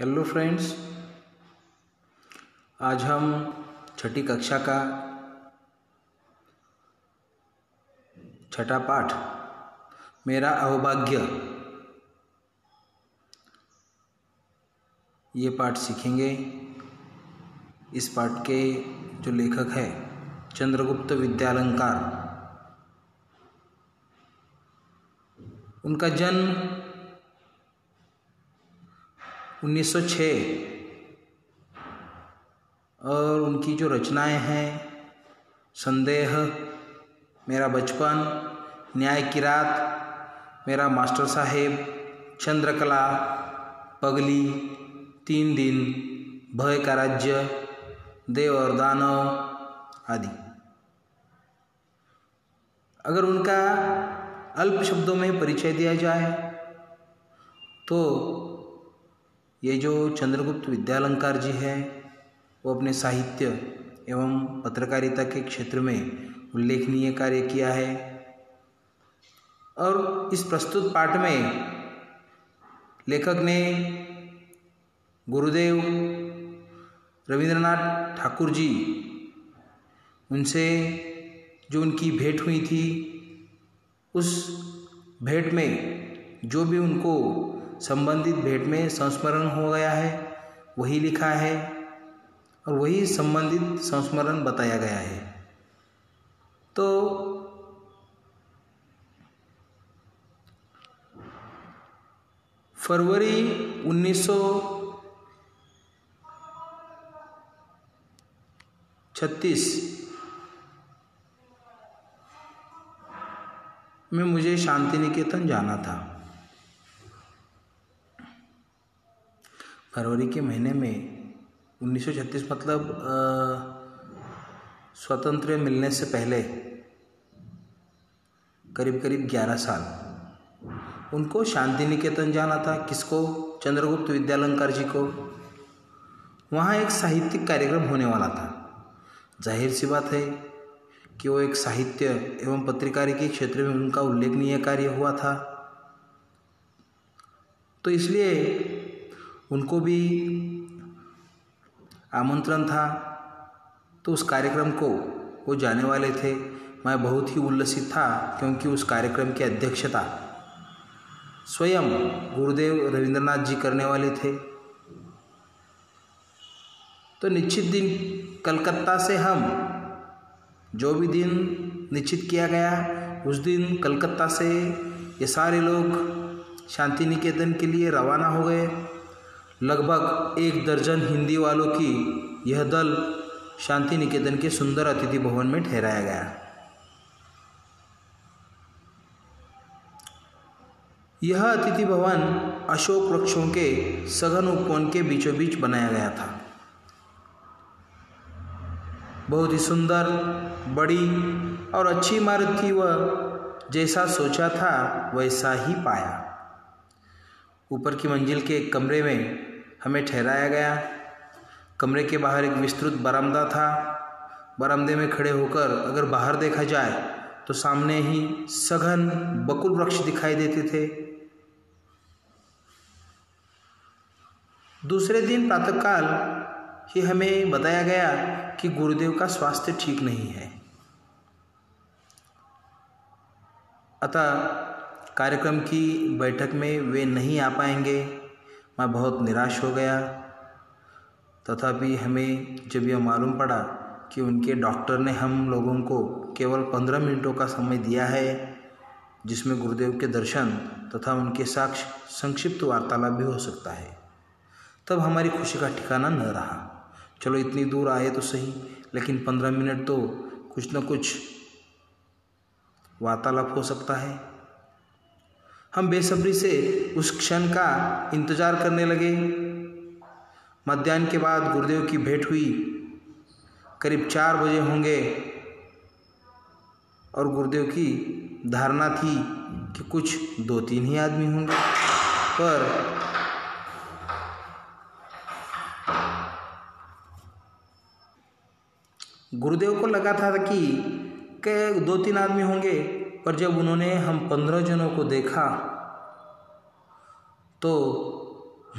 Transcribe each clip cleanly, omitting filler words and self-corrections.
Hello friends, आज हम छठी कक्षा का छठा पाठ मेरा अहोभाग्य ये पाठ सीखेंगे। इस पाठ के जो लेखक है चंद्रगुप्त विद्यालंकार। उनका जन्म 1906 और उनकी जो रचनाएं हैं संदेह, मेरा बचपन, न्याय की रात, मेरा मास्टर साहेब, चंद्रकला, पगली, 3 दिन, भय का राज्य, देव और दानव आदि। अगर उनका अल्प शब्दों में परिचय दिया जाए तो ये जो चंद्रगुप्त विद्यालंकार जी हैं वो अपने साहित्य एवं पत्रकारिता के क्षेत्र में उल्लेखनीय कार्य किया है। और इस प्रस्तुत पाठ में लेखक ने गुरुदेव रविंद्रनाथ ठाकुर जी, उनसे जो उनकी भेंट हुई थी, उस भेंट में जो भी उनको संबंधित भेंट में संस्मरण हो गया है वही लिखा है और वही संबंधित संस्मरण बताया गया है। तो फरवरी 1936 में मुझे शांति निकेतन जाना था। फरवरी के महीने में 1936 मतलब स्वतंत्र मिलने से पहले करीब 11 साल उनको शांति निकेतन जाना था। किसको? चंद्रगुप्त विद्यालंकार जी को। वहाँ एक साहित्यिक कार्यक्रम होने वाला था। जाहिर सी बात है कि वो एक साहित्य एवं पत्रकारिता के क्षेत्र में उनका उल्लेखनीय कार्य हुआ था, तो इसलिए उनको भी आमंत्रण था। तो उस कार्यक्रम को वो जाने वाले थे। मैं बहुत ही उल्लसित था क्योंकि उस कार्यक्रम की अध्यक्षता स्वयं गुरुदेव रविंद्रनाथ जी करने वाले थे। तो निश्चित दिन कलकत्ता से हम, जो भी दिन निश्चित किया गया उस दिन कलकत्ता से ये सारे लोग शांति निकेतन के लिए रवाना हो गए। लगभग 1 दर्जन हिंदी वालों की यह दल शांति निकेतन के सुंदर अतिथि भवन में ठहराया गया। यह अतिथि भवन अशोक वृक्षों के सघन उपवन के बीचों बीच बनाया गया था। बहुत ही सुंदर, बड़ी और अच्छी इमारत थी। वह जैसा सोचा था वैसा ही पाया। ऊपर की मंजिल के एक कमरे में हमें ठहराया गया। कमरे के बाहर एक विस्तृत बरामदा था। बरामदे में खड़े होकर अगर बाहर देखा जाए तो सामने ही सघन बकुल वृक्ष दिखाई देते थे। दूसरे दिन प्रातःकाल ही हमें बताया गया कि गुरुदेव का स्वास्थ्य ठीक नहीं है, अतः कार्यक्रम की बैठक में वे नहीं आ पाएंगे। मैं बहुत निराश हो गया। तथापि हमें जब यह मालूम पड़ा कि उनके डॉक्टर ने हम लोगों को केवल 15 मिनटों का समय दिया है जिसमें गुरुदेव के दर्शन तथा उनके साथ संक्षिप्त वार्तालाप भी हो सकता है, तब हमारी खुशी का ठिकाना न रहा। चलो इतनी दूर आए तो सही, लेकिन 15 मिनट तो कुछ न कुछ वार्तालाप हो सकता है। हम बेसब्री से उस क्षण का इंतजार करने लगे। मध्याह्न के बाद गुरुदेव की भेंट हुई। करीब 4 बजे होंगे और गुरुदेव की धारणा थी कि कुछ 2-3 ही आदमी होंगे, पर गुरुदेव को लगा था कि 2-3 आदमी होंगे, पर जब उन्होंने हम 15 जनों को देखा तो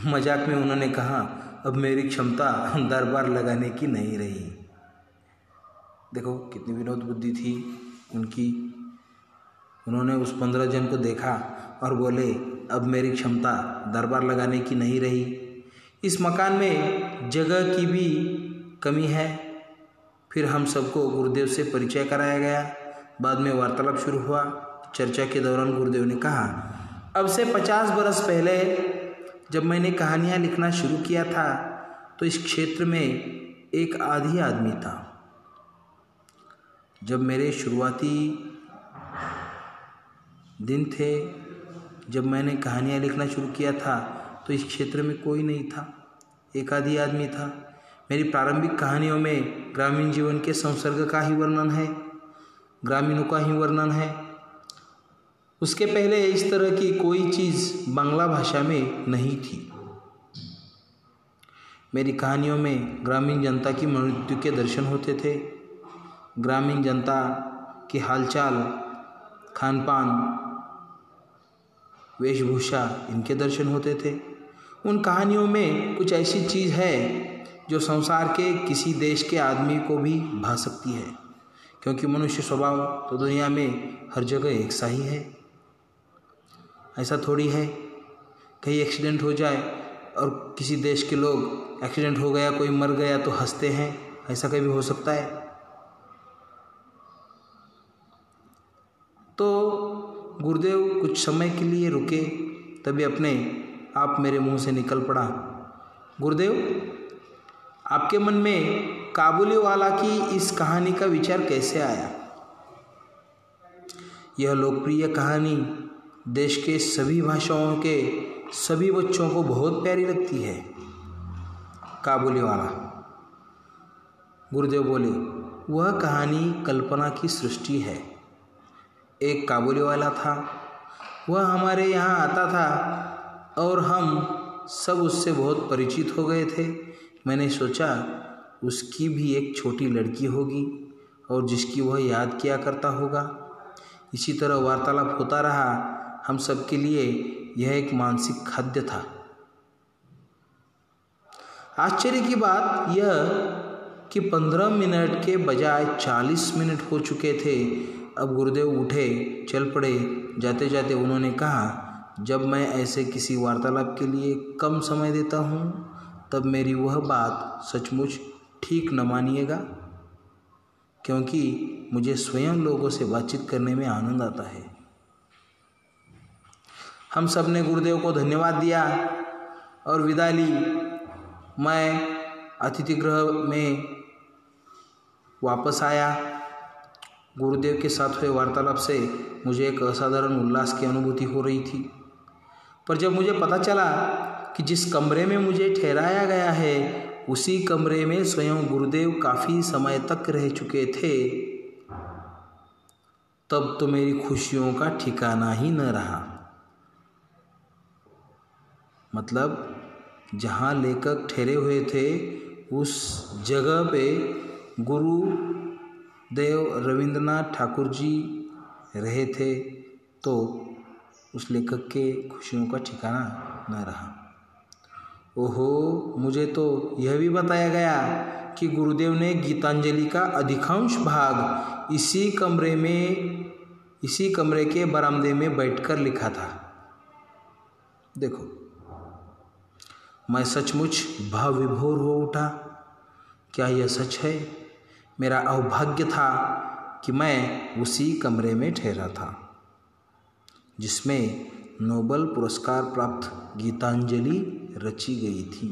मजाक में उन्होंने कहा, अब मेरी क्षमता दरबार लगाने की नहीं रही। देखो कितनी विनोद बुद्धि थी उनकी। उन्होंने उस 15 जन को देखा और बोले, अब मेरी क्षमता दरबार लगाने की नहीं रही। इस मकान में जगह की भी कमी है। फिर हम सबको गुरुदेव से परिचय कराया गया। बाद में वार्तालाप शुरू हुआ। चर्चा के दौरान गुरुदेव ने कहा, अब से 50 बरस पहले जब मैंने कहानियाँ लिखना शुरू किया था तो इस क्षेत्र में एक आधी आदमी था। जब मेरे शुरुआती दिन थे, जब मैंने कहानियाँ लिखना शुरू किया था तो इस क्षेत्र में कोई नहीं था, एक आधी आदमी था। मेरी प्रारंभिक कहानियों में ग्रामीण जीवन के संसर्ग का ही वर्णन है, ग्रामीणों का ही वर्णन है। उसके पहले इस तरह की कोई चीज़ बांग्ला भाषा में नहीं थी। मेरी कहानियों में ग्रामीण जनता की मृत्यु के दर्शन होते थे। ग्रामीण जनता की हालचाल, खान पान, वेशभूषा, इनके दर्शन होते थे। उन कहानियों में कुछ ऐसी चीज़ है जो संसार के किसी देश के आदमी को भी भा सकती है, क्योंकि मनुष्य स्वभाव तो दुनिया में हर जगह एक सा ही है। ऐसा थोड़ी है कहीं एक्सीडेंट हो जाए और किसी देश के लोग, एक्सीडेंट हो गया, कोई मर गया तो हंसते हैं, ऐसा कभी हो सकता है? तो गुरुदेव कुछ समय के लिए रुके, तभी अपने आप मेरे मुंह से निकल पड़ा, गुरुदेव, आपके मन में काबुलीवाला की इस कहानी का विचार कैसे आया? यह लोकप्रिय कहानी देश के सभी भाषाओं के सभी बच्चों को बहुत प्यारी लगती है। काबुलीवाला, गुरुदेव बोले, वह कहानी कल्पना की सृष्टि है। एक काबुलीवाला था, वह हमारे यहाँ आता था और हम सब उससे बहुत परिचित हो गए थे। मैंने सोचा उसकी भी एक छोटी लड़की होगी और जिसकी वह याद किया करता होगा। इसी तरह वार्तालाप होता रहा। हम सब के लिए यह एक मानसिक खाद्य था। आश्चर्य की बात यह कि 15 मिनट के बजाय 40 मिनट हो चुके थे। अब गुरुदेव उठे, चल पड़े। जाते जाते उन्होंने कहा, जब मैं ऐसे किसी वार्तालाप के लिए कम समय देता हूँ तब मेरी वह बात सचमुच ठीक न मानिएगा, क्योंकि मुझे स्वयं लोगों से बातचीत करने में आनंद आता है। हम सब ने गुरुदेव को धन्यवाद दिया और विदा ली। मैं अतिथि गृह में वापस आया। गुरुदेव के साथ हुए वार्तालाप से मुझे एक असाधारण उल्लास की अनुभूति हो रही थी। पर जब मुझे पता चला कि जिस कमरे में मुझे ठहराया गया है उसी कमरे में स्वयं गुरुदेव काफ़ी समय तक रह चुके थे, तब तो मेरी खुशियों का ठिकाना ही न रहा। मतलब जहाँ लेखक ठहरे हुए थे उस जगह पे गुरुदेव रविंद्रनाथ ठाकुर जी रहे थे, तो उस लेखक के खुशियों का ठिकाना न रहा। ओहो, मुझे तो यह भी बताया गया कि गुरुदेव ने गीतांजलि का अधिकांश भाग इसी कमरे के बरामदे में बैठकर लिखा था। देखो, मैं सचमुच भाव विभोर हो उठा। क्या यह सच है? मेरा अभाग्य था कि मैं उसी कमरे में ठहरा था जिसमें नोबेल पुरस्कार प्राप्त गीतांजलि रची गई थी।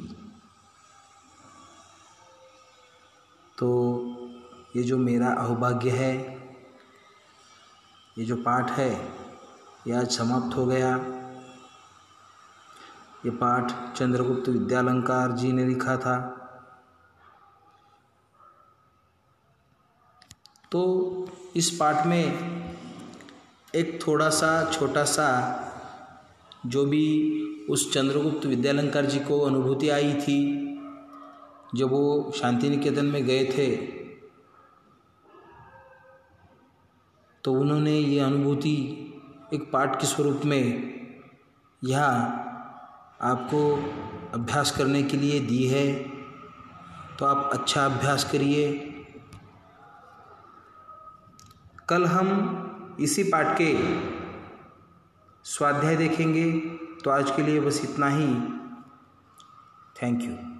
तो ये जो मेरा अभाग्य है, ये जो पाठ है, ये आज समाप्त हो गया। ये पाठ चंद्रगुप्त विद्यालंकार जी ने लिखा था। तो इस पाठ में एक थोड़ा सा छोटा सा जो भी उस चंद्रगुप्त विद्यालंकार जी को अनुभूति आई थी जब वो शांति निकेतन में गए थे, तो उन्होंने ये अनुभूति एक पाठ के स्वरूप में यहाँ आपको अभ्यास करने के लिए दी है, तो आप अच्छा अभ्यास करिए। कल हम इसी पाठ के स्वाध्याय देखेंगे। तो आज के लिए बस इतना ही। Thank you.